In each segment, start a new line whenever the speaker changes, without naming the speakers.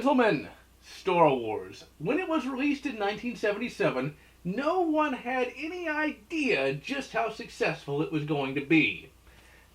gentlemen, Star Wars. When it was released in 1977, no one had any idea just how successful it was going to be.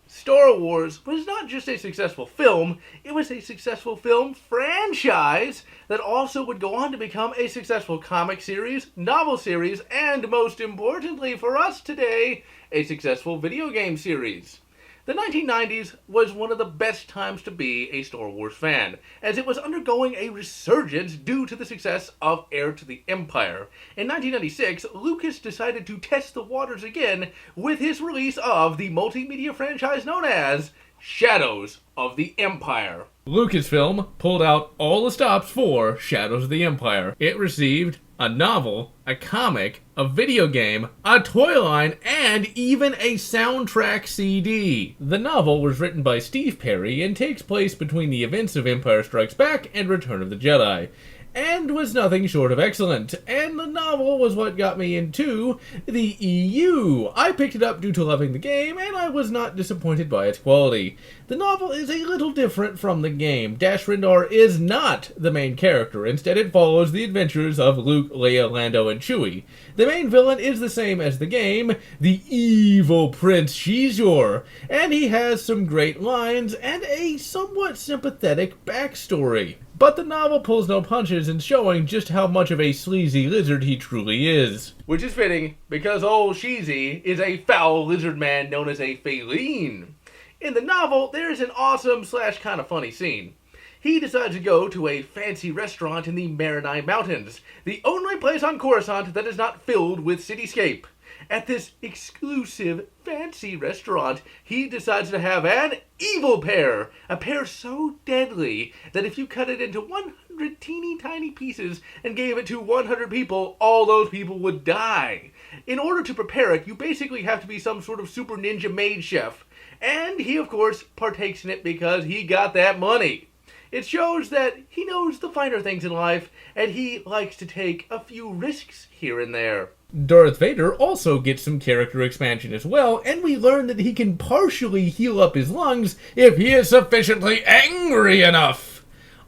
Star Wars was not just a successful film, it was a successful film franchise that also would go on to become a successful comic series, novel series, and most importantly for us today, a successful video game series. The 1990s was one of the best times to be a Star Wars fan, as it was undergoing a resurgence due to the success of Heir to the Empire. In 1996, Lucas decided to test the waters again with his release of the multimedia franchise known as Shadows of the Empire. Lucasfilm pulled out all the stops for Shadows of the Empire. It received a novel, a comic, a video game, a toy line, and even a soundtrack CD. The novel was written by Steve Perry and takes place between the events of Empire Strikes Back and Return of the Jedi, and was nothing short of excellent, and the novel was what got me into the EU. I picked it up due to loving the game, and I was not disappointed by its quality. The novel is a little different from the game. Dash Rendar is not the main character. Instead, it follows the adventures of Luke, Leia, Lando, and Chewie. The main villain is the same as the game, the evil Prince Xizor, and he has some great lines and a somewhat sympathetic backstory. But the novel pulls no punches in showing just how much of a sleazy lizard he truly is. Which is fitting, because old Sheezy is a foul lizard man known as a Faline. In the novel, there is an awesome / kind of funny scene. He decides to go to a fancy restaurant in the Marinai Mountains, the only place on Coruscant that is not filled with cityscape. At this exclusive, fancy restaurant, he decides to have an evil pear. A pear so deadly that if you cut it into 100 teeny tiny pieces and gave it to 100 people, all those people would die. In order to prepare it, you basically have to be some sort of super ninja maid chef. And he, of course, partakes in it because he got that money. It shows that he knows the finer things in life, and he likes to take a few risks here and there. Darth Vader also gets some character expansion as well, and we learn that he can partially heal up his lungs if he is sufficiently angry enough.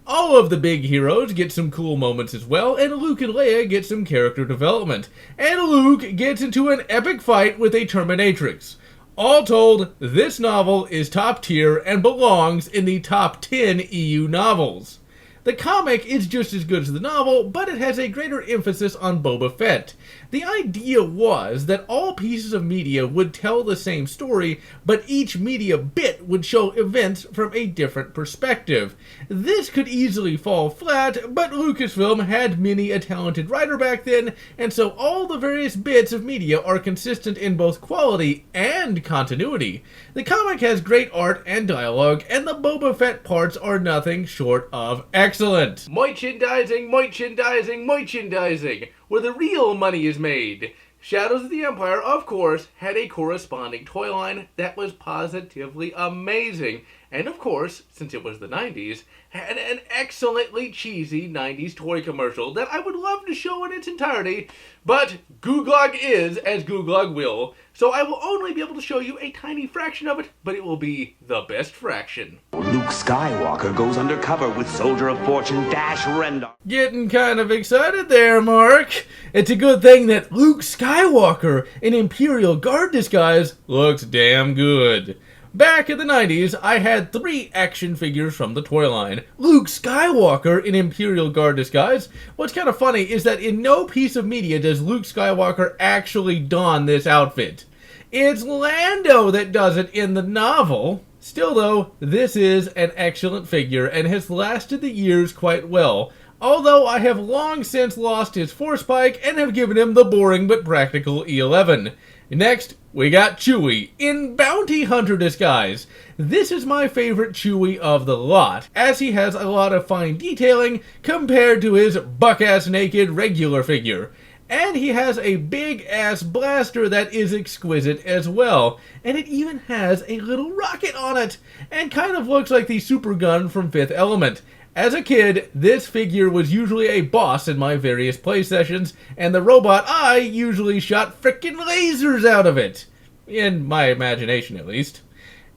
All of the big heroes get some cool moments as well, and Luke and Leia get some character development. And Luke gets into an epic fight with a Terminatrix. All told, this novel is top tier and belongs in the top 10 EU novels. The comic is just as good as the novel, but it has a greater emphasis on Boba Fett. The idea was that all pieces of media would tell the same story, but each media bit would show events from a different perspective. This could easily fall flat, but Lucasfilm had many a talented writer back then, and so all the various bits of media are consistent in both quality and continuity. The comic has great art and dialogue, and the Boba Fett parts are nothing short of excellent. Merchandising, merchandising, merchandising, where the real money is made. Shadows of the Empire, of course, had a corresponding toy line that was positively amazing. And of course, since it was the 90s, had an excellently cheesy 90s toy commercial that I would love to show in its entirety, but Googlog is as Googlog will, so I will only be able to show you a tiny fraction of it, but it will be the best fraction.
Luke Skywalker goes undercover with Soldier of Fortune Dash Rendar.
Getting kind of excited there, Mark. It's a good thing that Luke Skywalker in Imperial Guard disguise looks damn good. Back in the 90s, I had 3 action figures from the toy line. Luke Skywalker in Imperial Guard disguise. What's kind of funny is that in no piece of media does Luke Skywalker actually don this outfit. It's Lando that does it in the novel. Still though, this is an excellent figure and has lasted the years quite well. Although I have long since lost his force pike and have given him the boring but practical E11. Next, we got Chewie in Bounty Hunter disguise. This is my favorite Chewie of the lot, as he has a lot of fine detailing compared to his buck-ass naked regular figure. And he has a big-ass blaster that is exquisite as well. And it even has a little rocket on it, and kind of looks like the super gun from Fifth Element. As a kid, this figure was usually a boss in my various play sessions, and the robot eye usually shot frickin' lasers out of it. In my imagination, at least.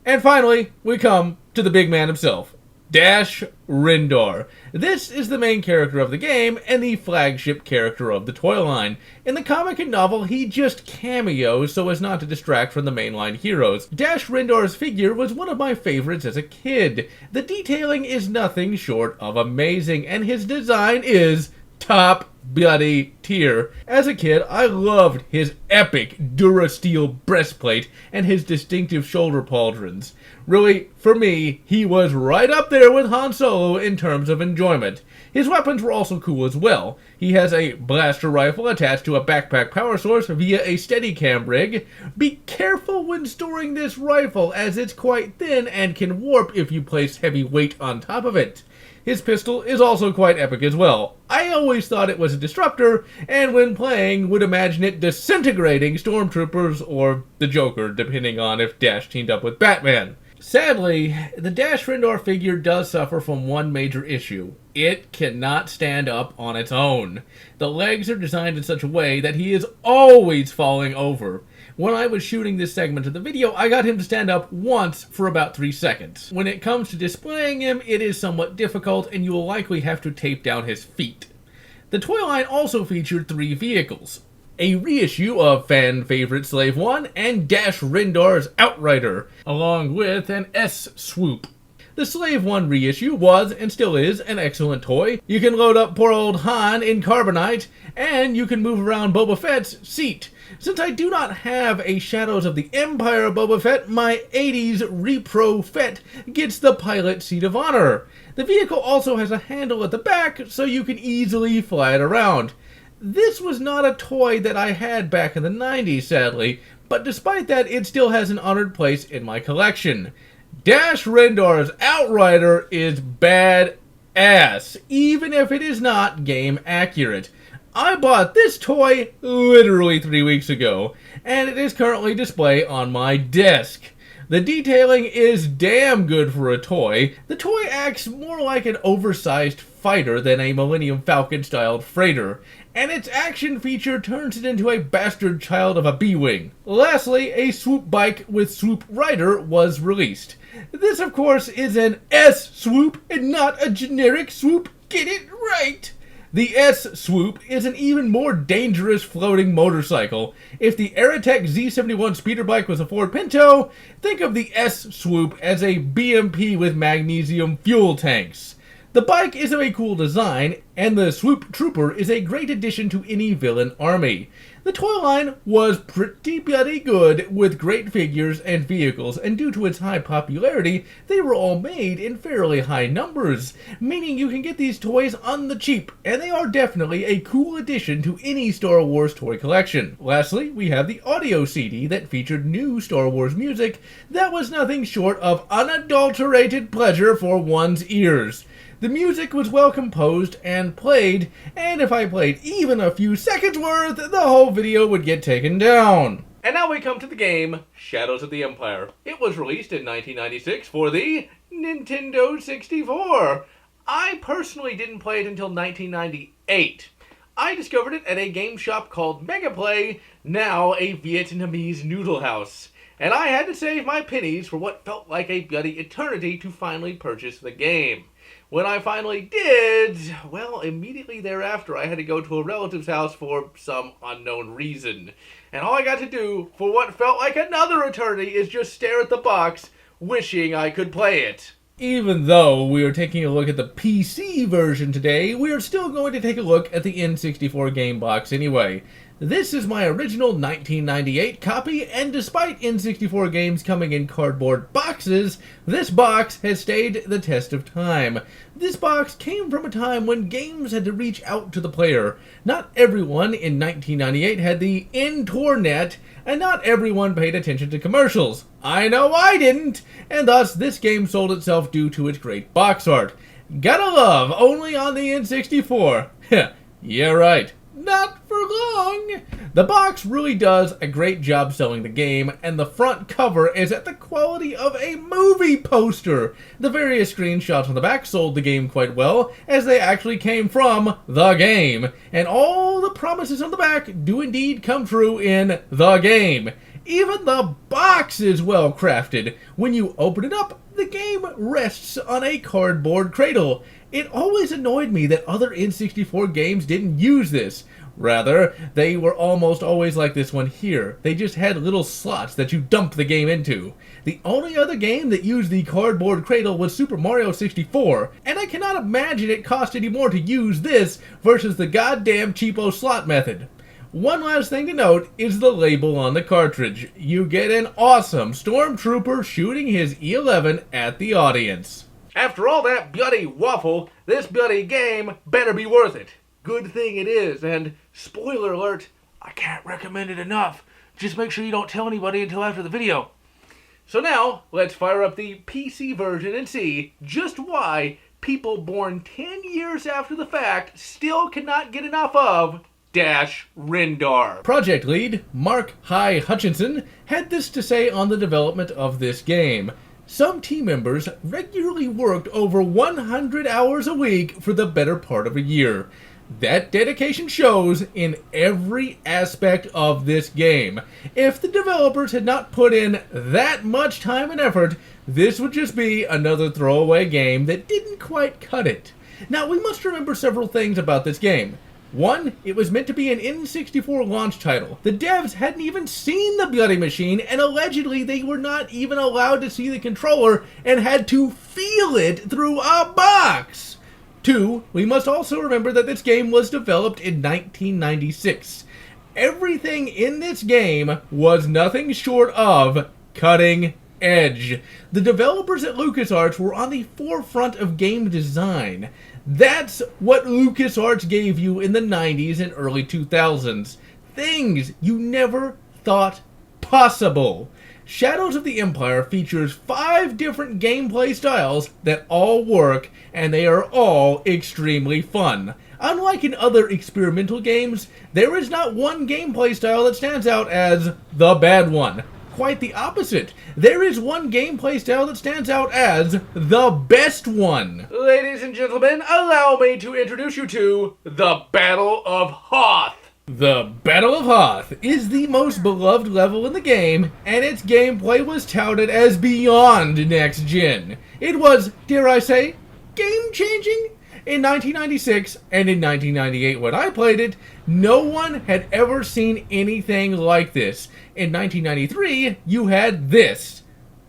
And finally, we come to the big man himself, Dash Rendar. This is the main character of the game and the flagship character of the toy line. In the comic and novel, he just cameos so as not to distract from the mainline heroes. Dash Rendar's figure was one of my favorites as a kid. The detailing is nothing short of amazing, and his design is top bloody tier. As a kid, I loved his epic Durasteel breastplate and his distinctive shoulder pauldrons. Really, for me, he was right up there with Han Solo in terms of enjoyment. His weapons were also cool as well. He has a blaster rifle attached to a backpack power source via a Steadicam rig. Be careful when storing this rifle, as it's quite thin and can warp if you place heavy weight on top of it. His pistol is also quite epic as well. I always thought it was a disruptor, and when playing would imagine it disintegrating stormtroopers or the Joker, depending on if Dash teamed up with Batman. Sadly, the Dash Rendar figure does suffer from one major issue. It cannot stand up on its own. The legs are designed in such a way that he is always falling over. When I was shooting this segment of the video, I got him to stand up once for about 3 seconds. When it comes to displaying him, it is somewhat difficult, and you will likely have to tape down his feet. The toy line also featured 3 vehicles: a reissue of fan favorite Slave 1 and Dash Rendar's Outrider, along with an S-Swoop. The Slave 1 reissue was, and still is, an excellent toy. You can load up poor old Han in Carbonite, and you can move around Boba Fett's seat. Since I do not have a Shadows of the Empire Boba Fett, my 80s Repro Fett gets the pilot seat of honor. The vehicle also has a handle at the back, so you can easily fly it around. This was not a toy that I had back in the 90s, sadly, but despite that, it still has an honored place in my collection. Dash Rendar's Outrider is badass, even if it is not game accurate. I bought this toy literally 3 weeks ago, and it is currently displayed on my desk. The detailing is damn good for a toy. The toy acts more like an oversized fighter than a Millennium Falcon-styled freighter, and its action feature turns it into a bastard child of a B-Wing. Lastly, a swoop bike with swoop rider was released. This, of course, is an S-Swoop and not a generic swoop. Get it right! The S-Swoop is an even more dangerous floating motorcycle. If the Aerotech Z71 speeder bike was a Ford Pinto, think of the S-Swoop as a BMP with magnesium fuel tanks. The bike is of a cool design, and the Swoop Trooper is a great addition to any villain army. The toy line was pretty bloody good, with great figures and vehicles, and due to its high popularity, they were all made in fairly high numbers, meaning you can get these toys on the cheap, and they are definitely a cool addition to any Star Wars toy collection. Lastly, we have the audio CD that featured new Star Wars music that was nothing short of unadulterated pleasure for one's ears. The music was well composed and played, and if I played even a few seconds worth, the whole video would get taken down. And now we come to the game Shadows of the Empire. It was released in 1996 for the Nintendo 64. I personally didn't play it until 1998. I discovered it at a game shop called Megaplay, now a Vietnamese noodle house. And I had to save my pennies for what felt like a bloody eternity to finally purchase the game. When I finally did, well, immediately thereafter I had to go to a relative's house for some unknown reason. And all I got to do for what felt like another eternity is just stare at the box, wishing I could play it. Even though we are taking a look at the PC version today, we are still going to take a look at the N64 game box anyway. This is my original 1998 copy, and despite N64 games coming in cardboard boxes, this box has stayed the test of time. This box came from a time when games had to reach out to the player. Not everyone in 1998 had the Internet, and not everyone paid attention to commercials. I know I didn't, and thus this game sold itself due to its great box art. Gotta love, only on the N64. Yeah, right. Not for long. The box really does a great job selling the game, and the front cover is at the quality of a movie poster. The various screenshots on the back sold the game quite well, as they actually came from the game, and all the promises on the back do indeed come true in the game. Even the box is well crafted. When you open it up,
The game rests on a cardboard cradle. It always annoyed me that other N64 games didn't use this. Rather, they were almost always like this one here. They just had little slots that you dump the game into. The only other game that used the cardboard cradle was Super Mario 64, and I cannot imagine it cost any more to use this versus the goddamn cheapo slot method. One last thing to note is the label on the cartridge. You get an awesome stormtrooper shooting his E11 at the audience.
After all that bloody waffle, this bloody game better be worth it. Good thing it is, and spoiler alert, I can't recommend it enough. Just make sure you don't tell anybody until after the video. So now, let's fire up the PC version and see just why people born 10 years after the fact still cannot get enough of Dash Rendar.
Project lead Mark Hy Hutchinson had this to say on the development of this game. Some team members regularly worked over 100 hours a week for the better part of a year. That dedication shows in every aspect of this game. If the developers had not put in that much time and effort, this would just be another throwaway game that didn't quite cut it. Now, we must remember several things about this game. One, it was meant to be an N64 launch title. The devs hadn't even seen the bloody machine, and allegedly they were not even allowed to see the controller and had to feel it through a box. Two, we must also remember that this game was developed in 1996. Everything in this game was nothing short of cutting edge. The developers at LucasArts were on the forefront of game design. That's what LucasArts gave you in the 90s and early 2000s. Things you never thought possible. Shadows of the Empire features 5 different gameplay styles that all work, and they are all extremely fun. Unlike in other experimental games, there is not one gameplay style that stands out as the bad one. Quite the opposite. There is one gameplay style that stands out as the best one.
Ladies and gentlemen, allow me to introduce you to the Battle of Hoth.
The Battle of Hoth is the most beloved level in the game, and its gameplay was touted as beyond next gen. It was, dare I say, game-changing? In 1996 and in 1998 when I played it, no one had ever seen anything like this. In 1993, you had this.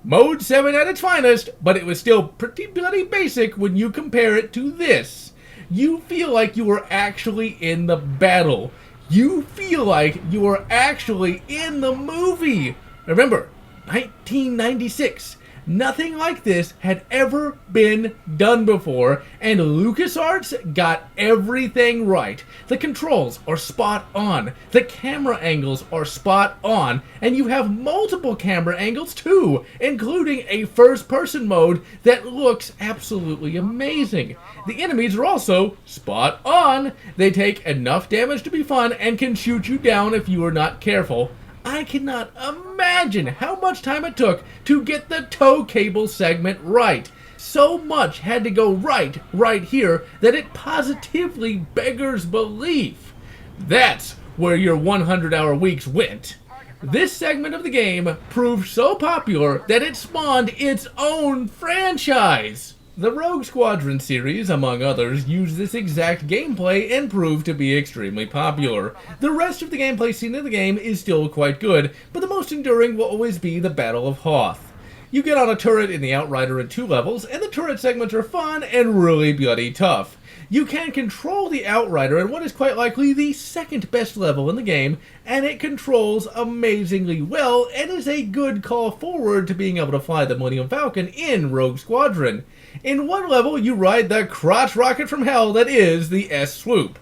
Mode 7 at its finest, but it was still pretty bloody basic when you compare it to this. You feel like you were actually in the battle. You feel like you were actually in the movie. Remember, 1996. Nothing like this had ever been done before, and LucasArts got everything right. The controls are spot on, the camera angles are spot on, and you have multiple camera angles too, including a first-person mode that looks absolutely amazing. The enemies are also spot on. They take enough damage to be fun and can shoot you down if you are not careful. I cannot imagine how much time it took to get the tow cable segment right. So much had to go right here, that it positively beggars belief. That's where your 100-hour weeks went. This segment of the game proved so popular that it spawned its own franchise. The Rogue Squadron series, among others, used this exact gameplay and proved to be extremely popular. The rest of the gameplay scene of the game is still quite good, but the most enduring will always be the Battle of Hoth. You get on a turret in the Outrider in 2 levels, and the turret segments are fun and really bloody tough. You can control the Outrider in what is quite likely the second best level in the game, and it controls amazingly well and is a good call forward to being able to fly the Millennium Falcon in Rogue Squadron. In one level, you ride the crotch rocket from hell that is the S-Swoop.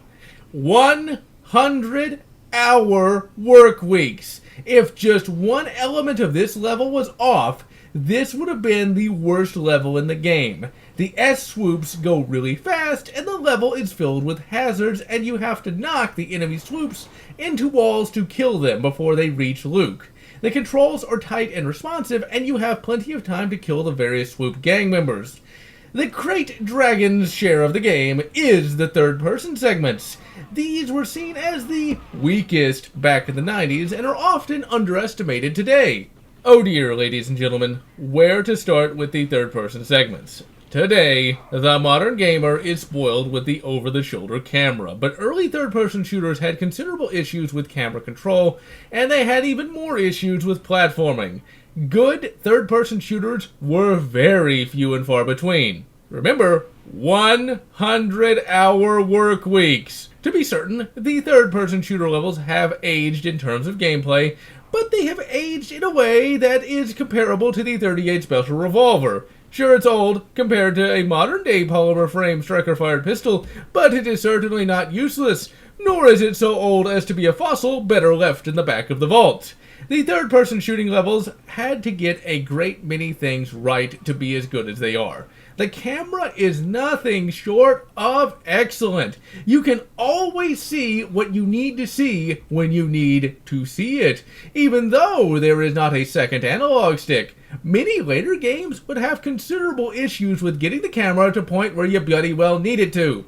100-hour work weeks. If just one element of this level was off, this would have been the worst level in the game. The S-Swoops go really fast, and the level is filled with hazards, and you have to knock the enemy swoops into walls to kill them before they reach Luke. The controls are tight and responsive, and you have plenty of time to kill the various swoop gang members. The Crate Dragon's share of the game is the third-person segments. These were seen as the weakest back in the 90s and are often underestimated today. Oh dear, ladies and gentlemen, where to start with the third-person segments? Today, the modern gamer is spoiled with the over-the-shoulder camera, but early third-person shooters had considerable issues with camera control, and they had even more issues with platforming. Good third-person shooters were very few and far between. Remember, 100-hour work weeks. To be certain, the third-person shooter levels have aged in terms of gameplay, but they have aged in a way that is comparable to the .38 Special Revolver. Sure, it's old compared to a modern-day polymer frame striker-fired pistol, but it is certainly not useless, nor is it so old as to be a fossil better left in the back of the vault. The third-person shooting levels had to get a great many things right to be as good as they are. The camera is nothing short of excellent. You can always see what you need to see when you need to see it, even though there is not a second analog stick. Many later games would have considerable issues with getting the camera to point where you bloody well need it to.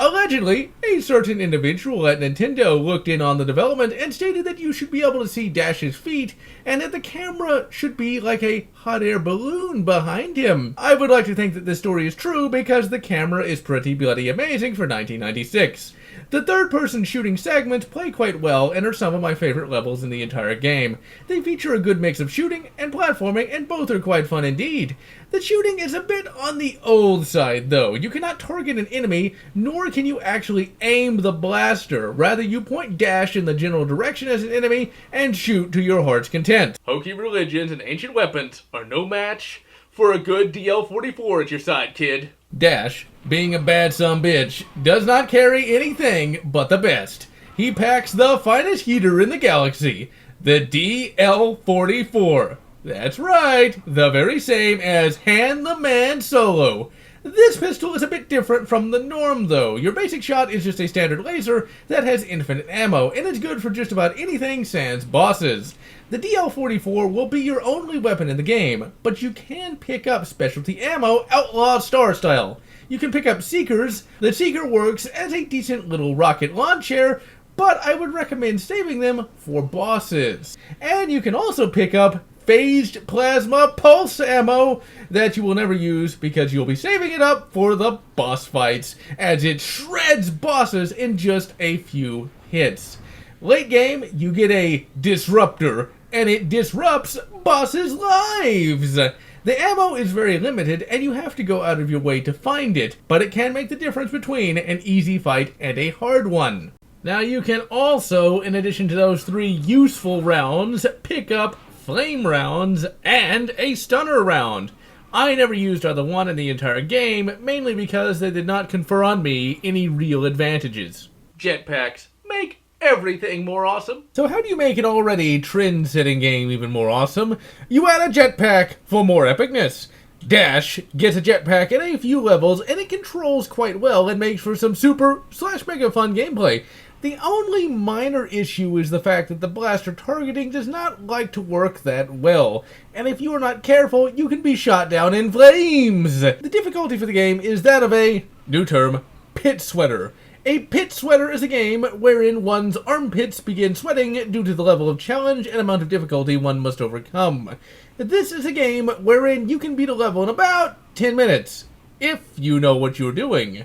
Allegedly, a certain individual at Nintendo looked in on the development and stated that you should be able to see Dash's feet and that the camera should be like a hot air balloon behind him. I would like to think that this story is true because the camera is pretty bloody amazing for 1996. The third-person shooting segments play quite well and are some of my favorite levels in the entire game. They feature a good mix of shooting and platforming, and both are quite fun indeed. The shooting is a bit on the old side, though. You cannot target an enemy, nor can you actually aim the blaster. Rather, you point Dash in the general direction as an enemy and shoot to your heart's content. Hokey religions and ancient weapons are no match for a good DL-44 at your side, kid. Dash, being a bad sumbitch, does not carry anything but the best. He packs the finest heater in the galaxy, the DL-44. That's right, the very same as Hand the Man Solo. This pistol is a bit different from the norm, though. Your basic shot is just a standard laser that has infinite ammo, and it's good for just about anything sans bosses. The DL-44 will be your only weapon in the game, but you can pick up specialty ammo Outlaw Star style. You can pick up Seekers. The Seeker works as a decent little rocket launcher, but I would recommend saving them for bosses. And you can also pick up phased plasma pulse ammo that you will never use because you'll be saving it up for the boss fights, as it shreds bosses in just a few hits. Late game, you get a disruptor, and it disrupts bosses' lives. The ammo is very limited, and you have to go out of your way to find it, but it can make the difference between an easy fight and a hard one. Now you can also, in addition to those 3 useful rounds, pick up flame rounds and a stunner round. I never used either one in the entire game, mainly because they did not confer on me any real advantages. Jetpacks make everything more awesome. So how do you make an already trend-setting game even more awesome? You add a jetpack for more epicness. Dash gets a jetpack at a few levels, and it controls quite well and makes for some super/mega fun gameplay. The only minor issue is the fact that the blaster targeting does not like to work that well, and if you are not careful, you can be shot down in flames. The difficulty for the game is that of a, new term, pit sweater. A pit sweater is a game wherein one's armpits begin sweating due to the level of challenge and amount of difficulty one must overcome. This is a game wherein you can beat a level in about 10 minutes, if you know what you're doing.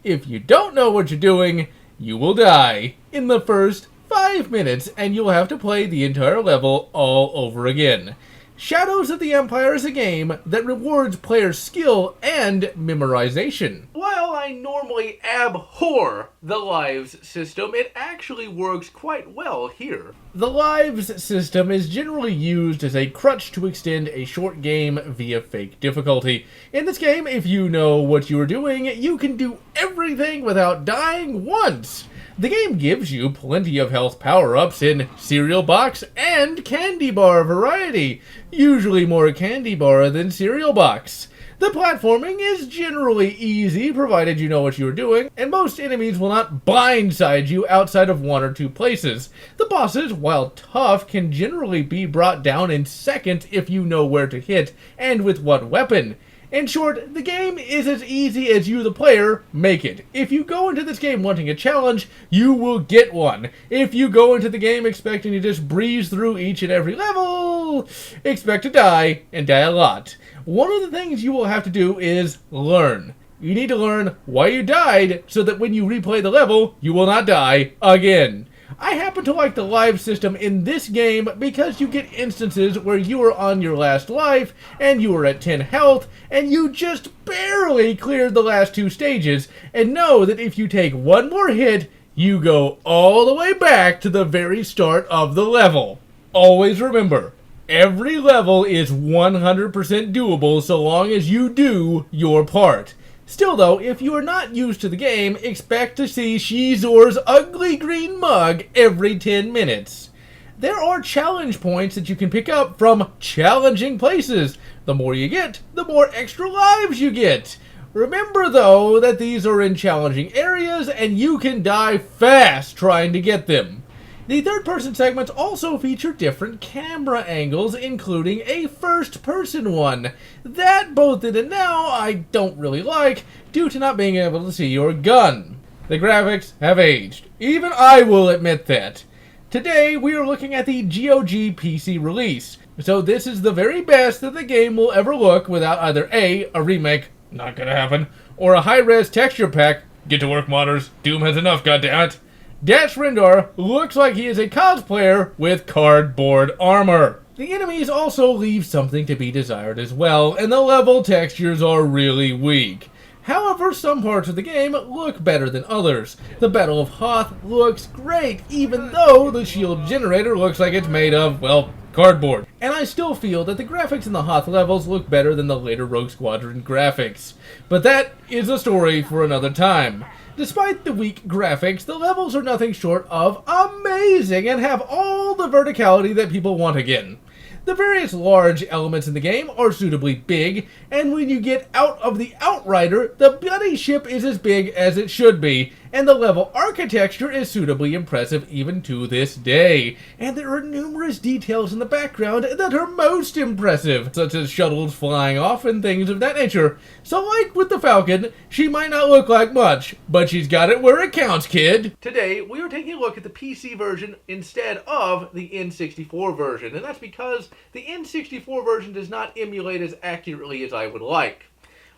If you don't know what you're doing, you will die in the first 5 minutes, and you'll have to play the entire level all over again. Shadows of the Empire is a game that rewards players' skill and memorization. While I normally abhor the lives system, it actually works quite well here. The lives system is generally used as a crutch to extend a short game via fake difficulty. In this game, if you know what you are doing, you can do everything without dying once. The game gives you plenty of health power-ups in cereal box and candy bar variety, usually more candy bar than cereal box. The platforming is generally easy, provided you know what you are doing, and most enemies will not blindside you outside of 1 or 2 places. The bosses, while tough, can generally be brought down in seconds if you know where to hit and with what weapon. In short, the game is as easy as you, the player, make it. If you go into this game wanting a challenge, you will get one. If you go into the game expecting to just breeze through each and every level, expect to die, and die a lot. One of the things you will have to do is learn. You need to learn why you died so that when you replay the level, you will not die again. I happen to like the live system in this game because you get instances where you are on your last life and you are at 10 health and you just barely cleared the last 2 stages, and know that if you take one more hit, you go all the way back to the very start of the level. Always remember, every level is 100% doable so long as you do your part. Still though, if you are not used to the game, expect to see Shizor's ugly green mug every 10 minutes. There are challenge points that you can pick up from challenging places. The more you get, the more extra lives you get. Remember though that these are in challenging areas and you can die fast trying to get them. The third-person segments also feature different camera angles, including a first-person one. That, both then and now, I don't really like, due to not being able to see your gun. The graphics have aged. Even I will admit that. Today, we are looking at the GOG PC release. So this is the very best that the game will ever look without either A, a remake, not gonna happen, or a high-res texture pack. Get to work, modders. Doom has enough, goddammit. Dash Rendar looks like he is a cosplayer with cardboard armor. The enemies also leave something to be desired as well, and the level textures are really weak. However, some parts of the game look better than others. The Battle of Hoth looks great, even though the shield generator looks like it's made of, well, cardboard. And I still feel that the graphics in the Hoth levels look better than the later Rogue Squadron graphics. But that is a story for another time. Despite the weak graphics, the levels are nothing short of amazing and have all the verticality that people want again. The various large elements in the game are suitably big, and when you get out of the Outrider, the bloody ship is as big as it should be, and the level architecture is suitably impressive even to this day. And there are numerous details in the background that are most impressive, such as shuttles flying off and things of that nature. So like with the Falcon, she might not look like much, but she's got it where it counts, kid.
Today, we are taking a look at the PC version instead of the N64 version, and that's because the N64 version does not emulate as accurately as I would like.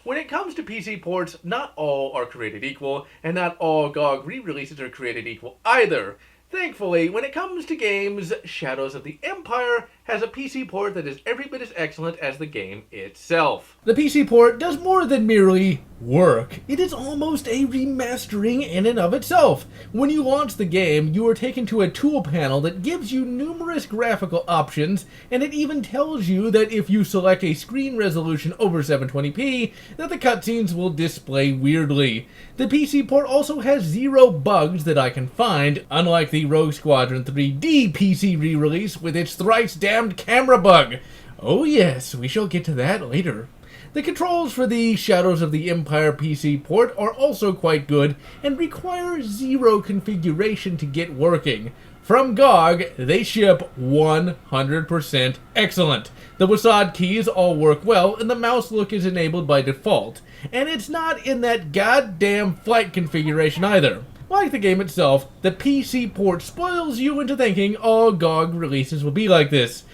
When it comes to PC ports, not all are created equal, and not all GOG re-releases are created equal either. Thankfully, when it comes to games, Shadows of the Empire has a PC port that is every bit as excellent as the game itself.
The PC port does more than merely work. It is almost a remastering in and of itself. When you launch the game, you are taken to a tool panel that gives you numerous graphical options, and it even tells you that if you select a screen resolution over 720p, that the cutscenes will display weirdly. The PC port also has 0 bugs that I can find, unlike the Rogue Squadron 3D PC re-release with its thrice damned camera bug. Oh yes, we shall get to that later. The controls for the Shadows of the Empire PC port are also quite good and require 0 configuration to get working. From GOG, they ship 100% excellent. The WASD keys all work well, and the mouse look is enabled by default. And it's not in that goddamn flight configuration either. Like the game itself, the PC port spoils you into thinking all GOG releases will be like this.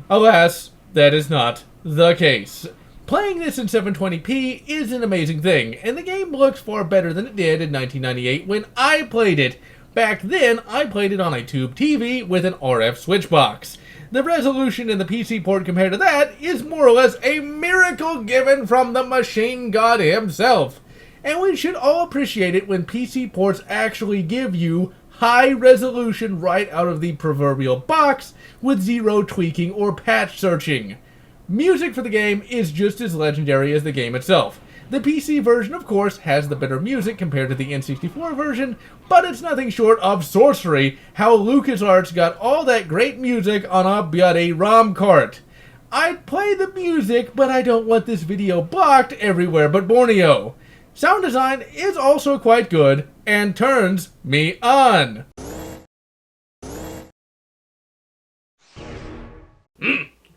Alas, that is not the case. Playing this in 720p is an amazing thing, and the game looks far better than it did in 1998 when I played it. Back then, I played it on a tube TV with an RF switch box. The resolution in the PC port compared to that is more or less a miracle given from the machine god himself. And we should all appreciate it when PC ports actually give you high resolution right out of the proverbial box with 0 tweaking or patch searching. Music for the game is just as legendary as the game itself. The PC version, of course, has the better music compared to the N64 version, but it's nothing short of sorcery how LucasArts got all that great music on a bloody ROM cart. I'd play the music, but I don't want this video blocked everywhere but Borneo. Sound design is also quite good and turns me on.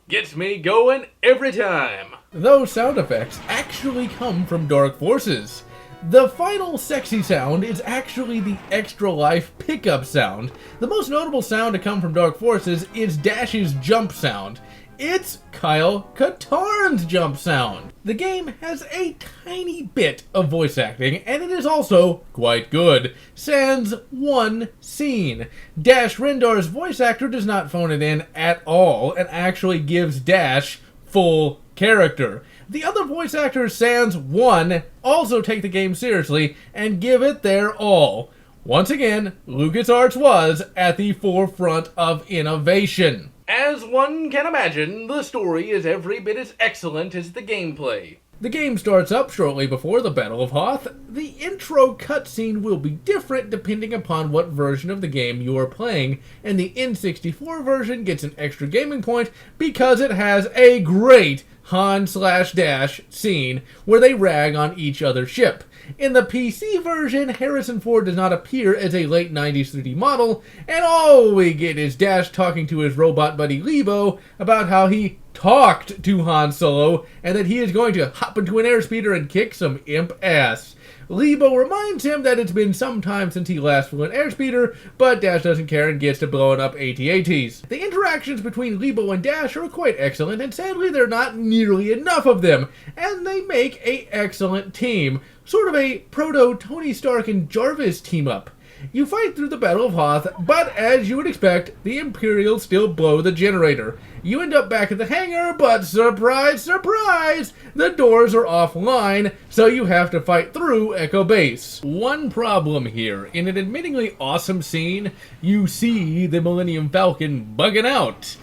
Gets me going every time.
Those sound effects actually come from Dark Forces. The final sexy sound is actually the Extra Life pickup sound. The most notable sound to come from Dark Forces is Dash's jump sound. It's Kyle Katarn's jump sound. The game has a tiny bit of voice acting, and it is also quite good. Sans one scene. Dash Rendar's voice actor does not phone it in at all, and actually gives Dash full character. The other voice actors, sans one, also take the game seriously and give it their all. Once again, LucasArts was at the forefront of innovation.
As one can imagine, the story is every bit as excellent as the gameplay.
The game starts up shortly before the Battle of Hoth. The intro cutscene will be different depending upon what version of the game you are playing, and the N64 version gets an extra gaming point because it has a great Han/Dash scene where they rag on each other's ship. In the PC version, Harrison Ford does not appear as a late 90s 3D model, and all we get is Dash talking to his robot buddy Lebo about how he talked to Han Solo and that he is going to hop into an airspeeder and kick some imp ass. Lebo reminds him that it's been some time since he last flew an airspeeder, but Dash doesn't care and gets to blowing up AT-ATs. The interactions between Lebo and Dash are quite excellent, and sadly there are not nearly enough of them, and they make an excellent team. Sort of a proto-Tony Stark and Jarvis team-up. You fight through the Battle of Hoth, but as you would expect, the Imperials still blow the generator. You end up back at the hangar, but surprise, surprise, the doors are offline, so you have to fight through Echo Base. One problem here, in an admittingly awesome scene, you see the Millennium Falcon bugging out.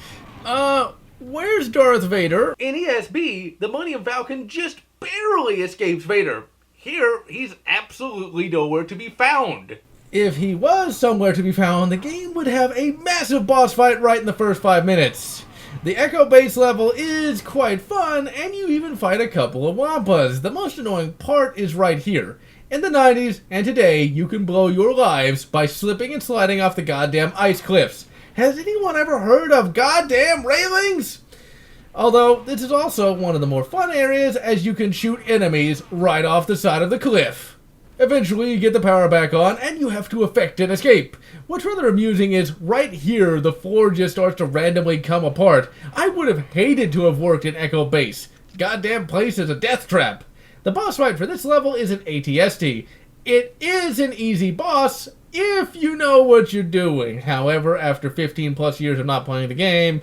Where's Darth Vader?
In ESB, the Millennium Falcon just barely escapes Vader. Here, he's absolutely nowhere to be found.
If he was somewhere to be found, the game would have a massive boss fight right in the first 5 minutes. The Echo Base level is quite fun, and you even fight a couple of Wampas. The most annoying part is right here. In the 90s and today, you can blow your lives by slipping and sliding off the goddamn ice cliffs. Has anyone ever heard of goddamn railings? Although, this is also one of the more fun areas, as you can shoot enemies right off the side of the cliff. Eventually, you get the power back on, and you have to effect an escape. What's rather amusing is, right here, the floor just starts to randomly come apart. I would have hated to have worked in Echo Base. Goddamn place is a death trap. The boss fight for this level is an ATST. It is an easy boss, if you know what you're doing. However, after 15 plus years of not playing the game,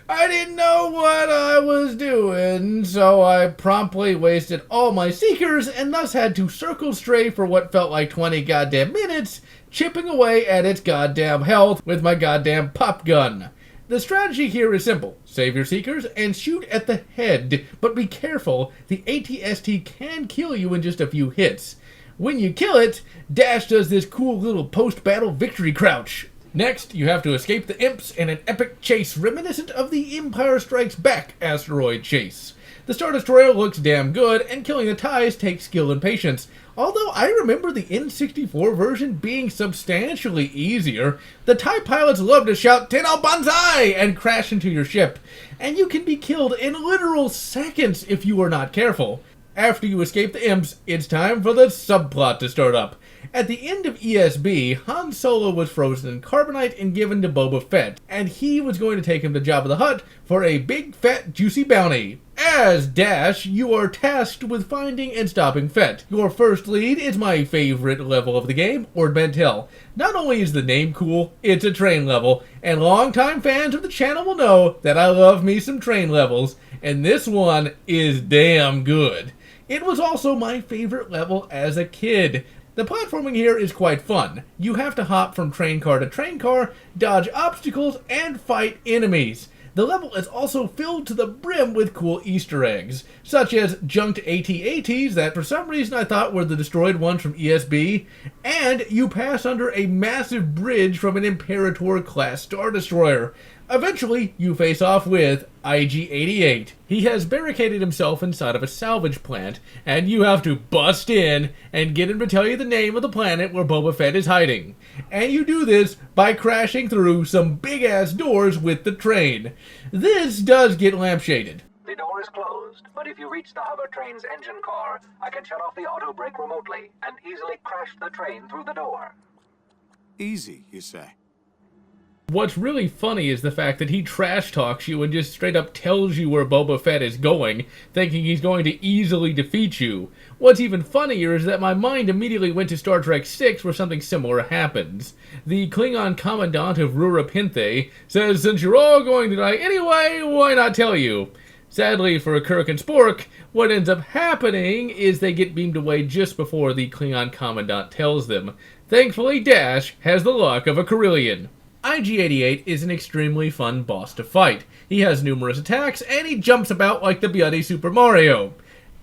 I didn't know what I was doing, so I promptly wasted all my seekers and thus had to circle stray for what felt like 20 goddamn minutes, chipping away at its goddamn health with my goddamn pop gun. The strategy here is simple. Save your seekers and shoot at the head, but be careful, the ATST can kill you in just a few hits. When you kill it, Dash does this cool little post-battle victory crouch. Next, you have to escape the imps in an epic chase reminiscent of the Empire Strikes Back asteroid chase. The Star Destroyer looks damn good, and killing the TIEs takes skill and patience. Although I remember the N64 version being substantially easier, the TIE pilots love to shout "Tenno Banzai!" and crash into your ship, and you can be killed in literal seconds if you are not careful. After you escape the imps, it's time for the subplot to start up. At the end of ESB, Han Solo was frozen in carbonite and given to Boba Fett, and he was going to take him to Jabba the Hutt for a big, fat, juicy bounty. As Dash, you are tasked with finding and stopping Fett. Your first lead is my favorite level of the game, Ord Mantell. Not only is the name cool, it's a train level, and longtime fans of the channel will know that I love me some train levels, and this one is damn good. It was also my favorite level as a kid. The platforming here is quite fun. You have to hop from train car to train car, dodge obstacles, and fight enemies. The level is also filled to the brim with cool Easter eggs, such as junked AT-ATs that for some reason I thought were the destroyed ones from ESB, and you pass under a massive bridge from an Imperator-class Star Destroyer. Eventually, you face off with IG-88. He has barricaded himself inside of a salvage plant, and you have to bust in and get him to tell you the name of the planet where Boba Fett is hiding. And you do this by crashing through some big-ass doors with the train. This does get lampshaded.
safety door is closed, but if you reach the hover train's engine core, I can shut off the auto brake remotely and easily crash the train through the door.
Easy, you say?
What's really funny is the fact that he trash talks you and just straight up tells you where Boba Fett is going, thinking he's going to easily defeat you. What's even funnier is that my mind immediately went to Star Trek VI, where something similar happens. The Klingon Commandant of Rura Pinthe says, "Since you're all going to die anyway, why not tell you?" Sadly for Kirk and Spork, what ends up happening is they get beamed away just before the Klingon Commandant tells them. Thankfully, Dash has the luck of a Corellian. IG-88 is an extremely fun boss to fight. He has numerous attacks, and he jumps about like the bloody Super Mario.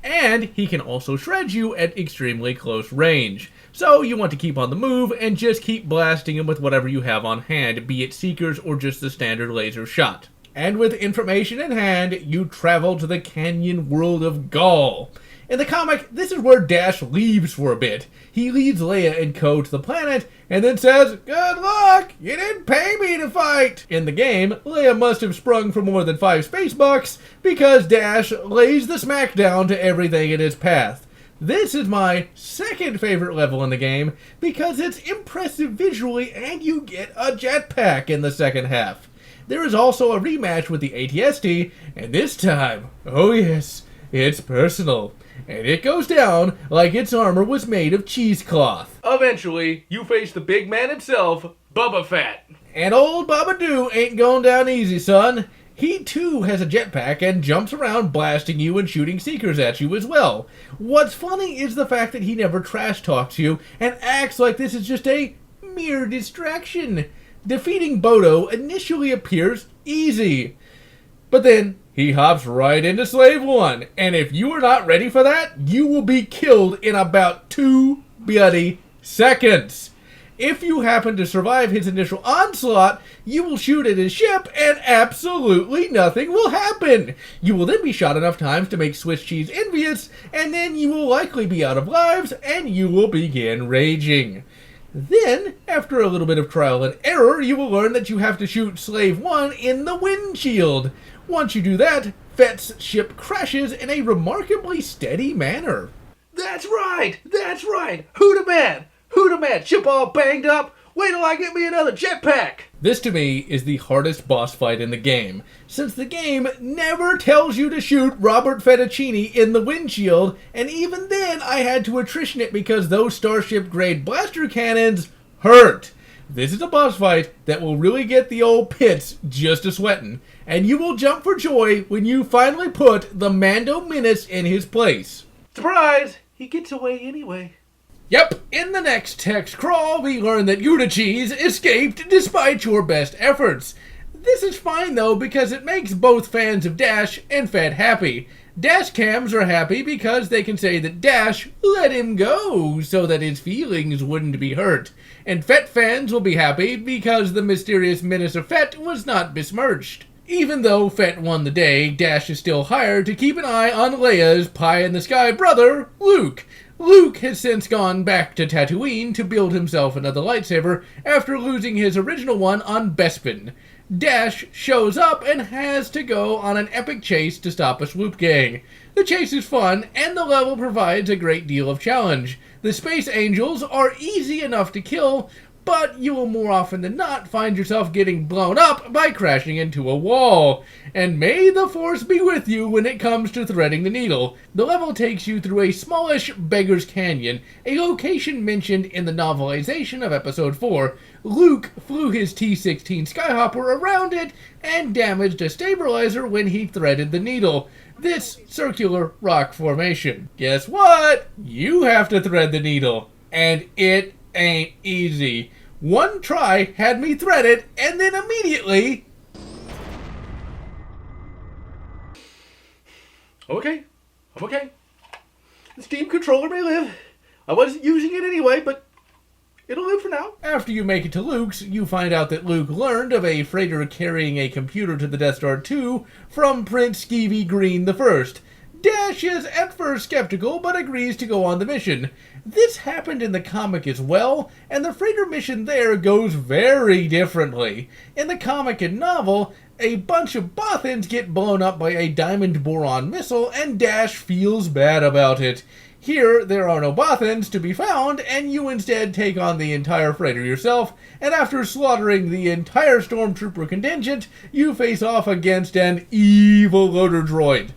And he can also shred you at extremely close range. So you want to keep on the move and just keep blasting him with whatever you have on hand, be it Seekers or just the standard laser shot. And with information in hand, you travel to the canyon world of Gaul. In the comic, this is where Dash leaves for a bit. He leads Leia and Co. to the planet, and then says, "Good luck! You didn't pay me to fight!" In the game, Leia must have sprung for more than 5 space bucks, because Dash lays the smackdown to everything in his path. This is my second favorite level in the game, because it's impressive visually, and you get a jetpack in the second half. There is also a rematch with the AT-ST, and this time, oh yes, it's personal. And it goes down like its armor was made of cheesecloth.
Eventually, you face the big man himself, Boba Fett.
And old Babadoo ain't going down easy, son. He too has a jetpack and jumps around blasting you and shooting Seekers at you as well. What's funny is the fact that he never trash talks you and acts like this is just a mere distraction. Defeating Bodo initially appears easy, but then he hops right into Slave 1, and if you are not ready for that, you will be killed in about 2 bloody seconds. If you happen to survive his initial onslaught, you will shoot at his ship and absolutely nothing will happen. You will then be shot enough times to make Swiss cheese envious, and then you will likely be out of lives and you will begin raging. Then, after a little bit of trial and error, you will learn that you have to shoot Slave 1 in the windshield. Once you do that, Fett's ship crashes in a remarkably steady manner.
That's right! That's right! Who the man? Who the man? Ship all banged up? Wait till I get me another jetpack!
This to me is the hardest boss fight in the game, since the game never tells you to shoot Robert Fettuccini in the windshield, and even then I had to attrition it because those Starship grade blaster cannons hurt. This is a boss fight that will really get the old pits just a sweatin', and you will jump for joy when you finally put the Mando Menace in his place.
Surprise! He gets away anyway.
Yep, in the next text crawl, we learn that Cheese escaped despite your best efforts. This is fine though, because it makes both fans of Dash and Fett happy. Dash cams are happy because they can say that Dash let him go so that his feelings wouldn't be hurt. And Fett fans will be happy because the mysterious menace of Fett was not besmirched. Even though Fett won the day, Dash is still hired to keep an eye on Leia's pie-in-the-sky brother, Luke. Luke has since gone back to Tatooine to build himself another lightsaber after losing his original one on Bespin. Dash shows up and has to go on an epic chase to stop a swoop gang. The chase is fun, and the level provides a great deal of challenge. The Space Angels are easy enough to kill, but you will more often than not find yourself getting blown up by crashing into a wall. And may the Force be with you when it comes to threading the needle. The level takes you through a smallish Beggar's Canyon, a location mentioned in the novelization of Episode 4. Luke flew his T-16 Skyhopper around it and damaged a stabilizer when he threaded the needle. This circular rock formation. Guess what? You have to thread the needle. And it ain't easy. One try had me thread it, and then immediately...
Okay. I'm okay. The Steam controller may live. I wasn't using it anyway, but it'll live for now.
After you make it to Luke's, you find out that Luke learned of a freighter carrying a computer to the Death Star 2 from Prince Skeevy Green I. Dash is at first skeptical, but agrees to go on the mission. This happened in the comic as well, and the freighter mission there goes very differently. In the comic and novel, A bunch of Bothans get blown up by a diamond boron missile, and Dash feels bad about it. Here, there are no Bothans to be found, and you instead take on the entire freighter yourself, and after slaughtering the entire stormtrooper contingent, you face off against an evil loader droid.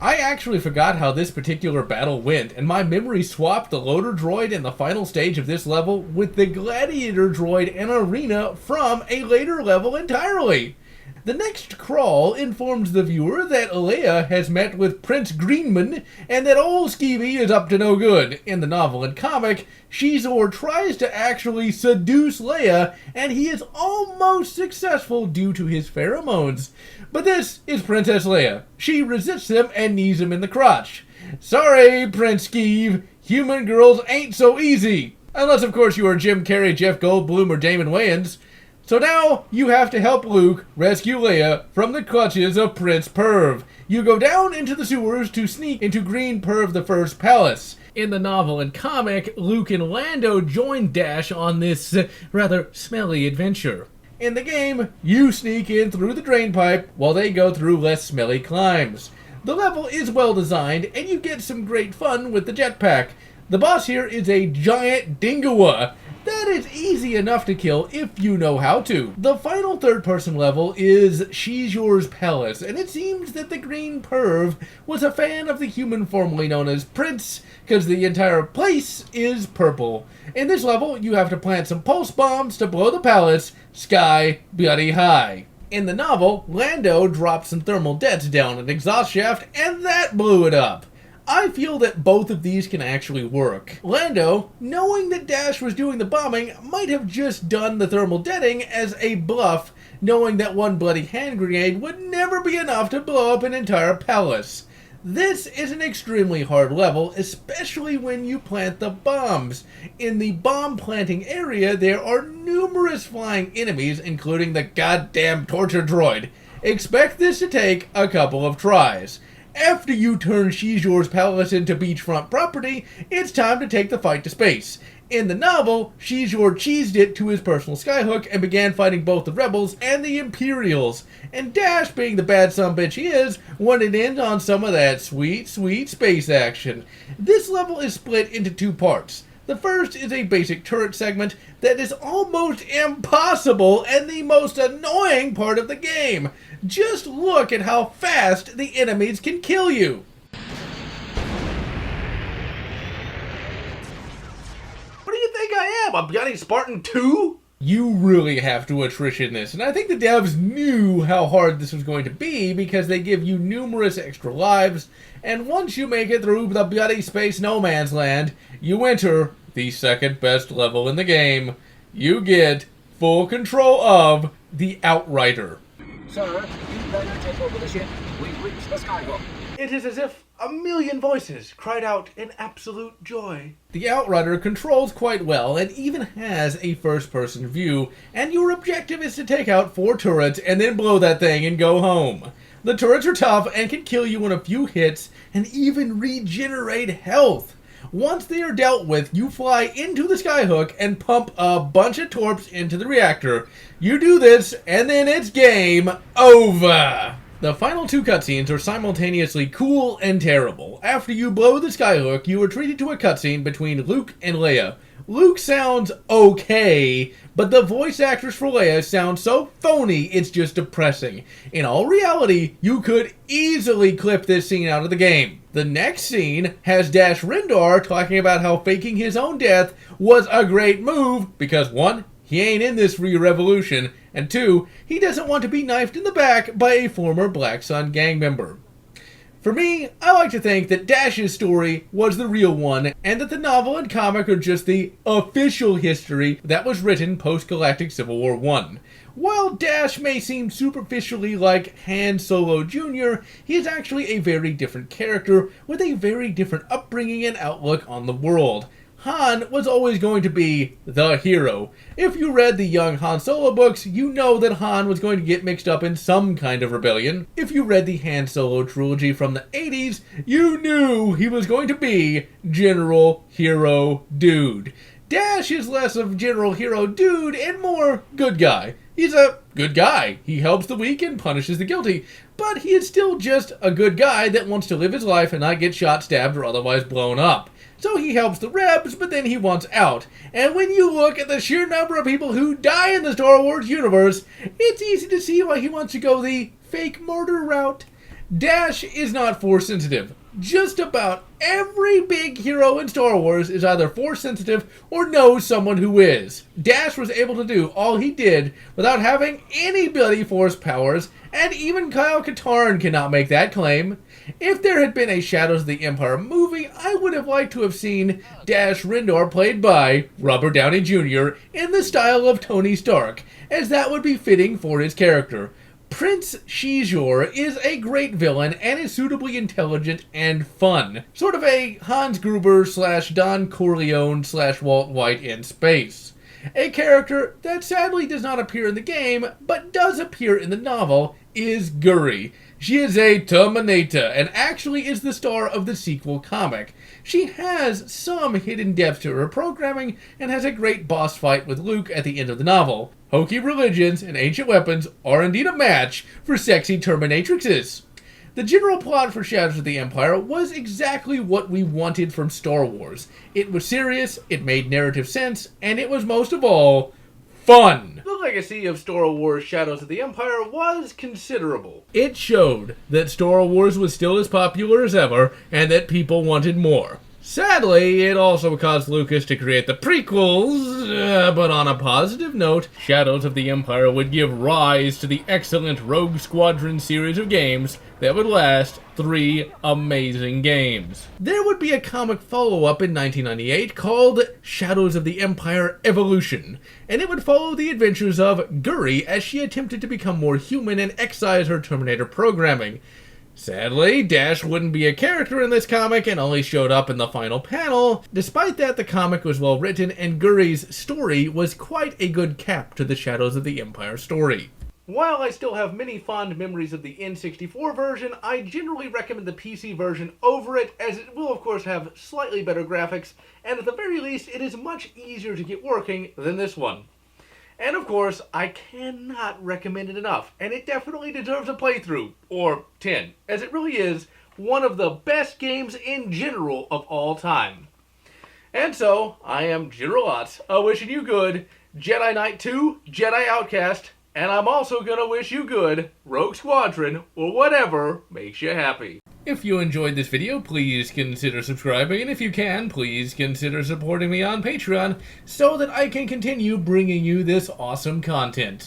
I actually forgot how this particular battle went, and my memory swapped the loader droid in the final stage of this level with the gladiator droid and arena from a later level entirely. The next crawl informs the viewer that Leia has met with Prince Greenman and that old Skeevy is up to no good. In the novel and comic, Shizor tries to actually seduce Leia, and he is almost successful due to his pheromones. But this is Princess Leia. She resists him and knees him in the crotch. Sorry, Prince Skeeve, human girls ain't so easy. Unless, of course, you are Jim Carrey, Jeff Goldblum, or Damon Wayans. So now, you have to help Luke rescue Leia from the clutches of Prince Perv. You go down into the sewers to sneak into Green Perv the First's palace. In the novel and comic, Luke and Lando join Dash on this rather smelly adventure. In the game, you sneak in through the drain pipe while they go through less smelly climbs. The level is well designed, and you get some great fun with the jetpack. The boss here is a giant Dingawa. That is easy enough to kill if you know how to. The final third-person level is Shizor's Palace, and it seems that the Green Perv was a fan of the human formerly known as Prince, because the entire place is purple. In this level, you have to plant some pulse bombs to blow the palace sky bloody high. In the novel, Lando dropped some thermal jets down an exhaust shaft, and that blew it up. I feel that both of these can actually work. Lando, knowing that Dash was doing the bombing, might have just done the thermal jetting as a bluff, knowing that one bloody hand grenade would never be enough to blow up an entire palace. This is an extremely hard level, especially when you plant the bombs. In the bomb planting area, there are numerous flying enemies, including the goddamn torture droid. Expect this to take a couple of tries. After you turn Shizor's Palace into beachfront property, it's time to take the fight to space. In the novel, Shizor cheesed it to his personal skyhook and began fighting both the rebels and the Imperials. And Dash, being the bad sumbitch he is, wanted in on some of that sweet, sweet space action. This level is split into two parts. The first is a basic turret segment that is almost impossible and the most annoying part of the game. Just look at how fast the enemies can kill you.
What do you think I am, a bloody Spartan 2?
You really have to attrition this, and I think the devs knew how hard this was going to be because they give you numerous extra lives, and once you make it through the bloody space no man's land, you enter the second best level in the game. You get full control of the Outrider.
Sir, you better take over the ship. We've reached the skyhook.
It is as if a million voices cried out in absolute joy.
The Outrider controls quite well and even has a first-person view, and your objective is to take out 4 turrets and then blow that thing and go home. The turrets are tough and can kill you in a few hits and even regenerate health. Once they are dealt with, you fly into the skyhook and pump a bunch of torps into the reactor. You do this, and then it's game over. The final 2 cutscenes are simultaneously cool and terrible. After you blow the skyhook, you are treated to a cutscene between Luke and Leia. Luke sounds okay, but the voice actress for Leia sounds so phony it's just depressing. In all reality, you could easily clip this scene out of the game. The next scene has Dash Rendar talking about how faking his own death was a great move because 1, he ain't in this for your revolution, and 2, he doesn't want to be knifed in the back by a former Black Sun gang member. For me, I like to think that Dash's story was the real one, and that the novel and comic are just the official history that was written post-Galactic Civil War I. While Dash may seem superficially like Han Solo Jr., he is actually a very different character with a very different upbringing and outlook on the world. Han was always going to be the hero. If you read the young Han Solo books, you know that Han was going to get mixed up in some kind of rebellion. If you read the Han Solo trilogy from the 80s, you knew he was going to be General Hero Dude. Dash is less of General Hero Dude and more good guy. He's a good guy. He helps the weak and punishes the guilty, but he is still just a good guy that wants to live his life and not get shot, stabbed, or otherwise blown up. So he helps the rebs, but then he wants out. And when you look at the sheer number of people who die in the Star Wars universe, it's easy to see why he wants to go the fake murder route. Dash is not force sensitive. Just about every big hero in Star Wars is either force sensitive or knows someone who is. Dash was able to do all he did without having any bloody force powers, and even Kyle Katarn cannot make that claim. If there had been a Shadows of the Empire movie, I would have liked to have seen Dash Rendar played by Robert Downey Jr. in the style of Tony Stark, as that would be fitting for his character. Prince Shizor is a great villain and is suitably intelligent and fun. Sort of a Hans Gruber / Don Corleone / Walt White in space. A character that sadly does not appear in the game, but does appear in the novel, is Guri. She is a Terminator and actually is the star of the sequel comic. She has some hidden depth to her programming and has a great boss fight with Luke at the end of the novel. Hokey religions and ancient weapons are indeed a match for sexy Terminatrixes. The general plot for Shadows of the Empire was exactly what we wanted from Star Wars. It was serious, it made narrative sense, and it was most of all, fun.
The legacy of Star Wars Shadows of the Empire was considerable.
It showed that Star Wars was still as popular as ever, and that people wanted more. Sadly, it also caused Lucas to create the prequels, but on a positive note, Shadows of the Empire would give rise to the excellent Rogue Squadron series of games that would last 3 amazing games. There would be a comic follow-up in 1998 called Shadows of the Empire Evolution, and it would follow the adventures of Guri as she attempted to become more human and excise her Terminator programming. Sadly, Dash wouldn't be a character in this comic and only showed up in the final panel. Despite that, the comic was well written and Guri's story was quite a good cap to the Shadows of the Empire story.
While I still have many fond memories of the N64 version, I generally recommend the PC version over it, as it will of course have slightly better graphics, and at the very least it is much easier to get working than this one. And of course, I cannot recommend it enough, and it definitely deserves a playthrough, or 10, as it really is one of the best games in general of all time. And so, I am GeneralLotz, wishing you good Jedi Knight 2, Jedi Outcast, and I'm also gonna wish you good Rogue Squadron, or whatever makes you happy.
If you enjoyed this video, please consider subscribing, and if you can, please consider supporting me on Patreon so that I can continue bringing you this awesome content.